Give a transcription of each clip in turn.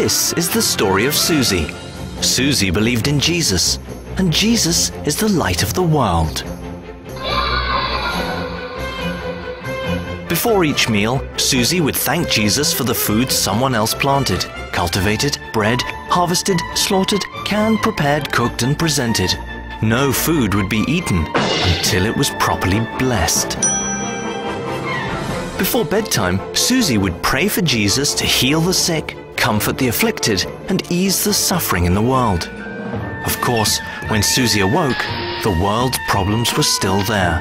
This is the story of Suzie. Suzie believed in Jesus, and Jesus is the light of the world. Before each meal, Suzie would thank Jesus for the food someone else planted, cultivated, bred, harvested, slaughtered, canned, prepared, cooked, and presented. No food would be eaten until it was properly blessed. Before bedtime, Suzie would pray for Jesus to heal the sick, comfort the afflicted, and ease the suffering in the world. Of course, when Suzie awoke, the world's problems were still there.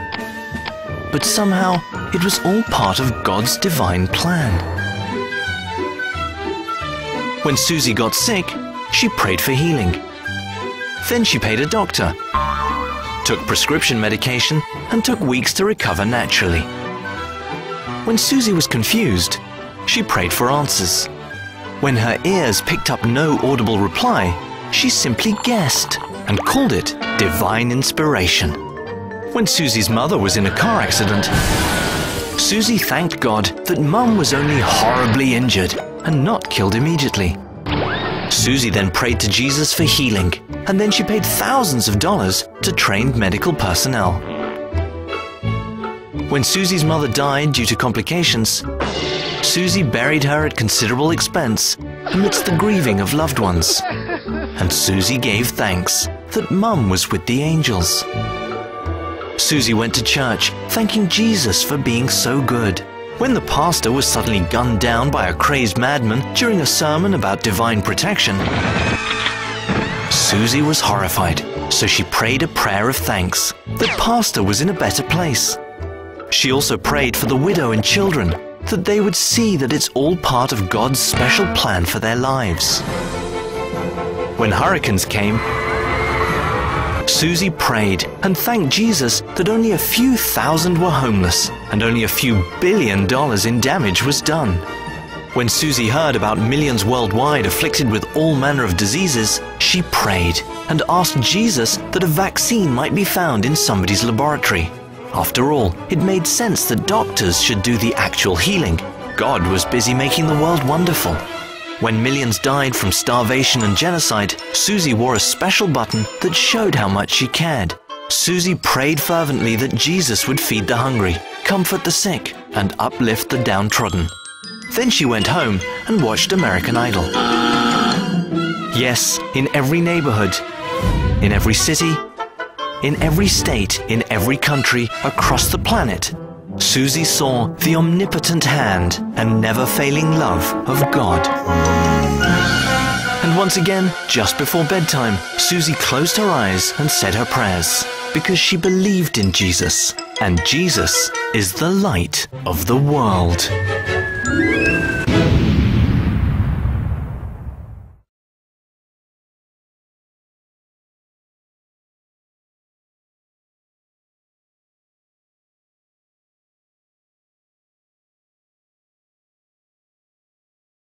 But somehow, it was all part of God's divine plan. When Suzie got sick, she prayed for healing. Then she paid a doctor, took prescription medication, and took weeks to recover naturally. When Suzie was confused, she prayed for answers. When her ears picked up no audible reply, she simply guessed and called it divine inspiration. When Suzie's mother was in a car accident, Suzie thanked God that Mum was only horribly injured and not killed immediately. Suzie then prayed to Jesus for healing, and then she paid thousands of dollars to trained medical personnel. When Suzie's mother died due to complications, Suzie buried her at considerable expense amidst the grieving of loved ones. And Suzie gave thanks that Mum was with the angels. Suzie went to church, thanking Jesus for being so good. When the pastor was suddenly gunned down by a crazed madman during a sermon about divine protection, Suzie was horrified, so she prayed a prayer of thanks. The pastor was in a better place. She also prayed for the widow and children, that they would see that it's all part of God's special plan for their lives. When hurricanes came, Suzie prayed and thanked Jesus that only a few thousand were homeless and only a few $1 billion in damage was done. When Suzie heard about millions worldwide afflicted with all manner of diseases, she prayed and asked Jesus that a vaccine might be found in somebody's laboratory. After all, it made sense that doctors should do the actual healing. God was busy making the world wonderful. When millions died from starvation and genocide, Suzie wore a special button that showed how much she cared. Suzie prayed fervently that Jesus would feed the hungry, comfort the sick, and uplift the downtrodden. Then she went home and watched American Idol. Yes, in every neighborhood, in every city, in every state, in every country, across the planet, Suzie saw the omnipotent hand and never-failing love of God. And once again, just before bedtime, Suzie closed her eyes and said her prayers, because she believed in Jesus, and Jesus is the light of the world.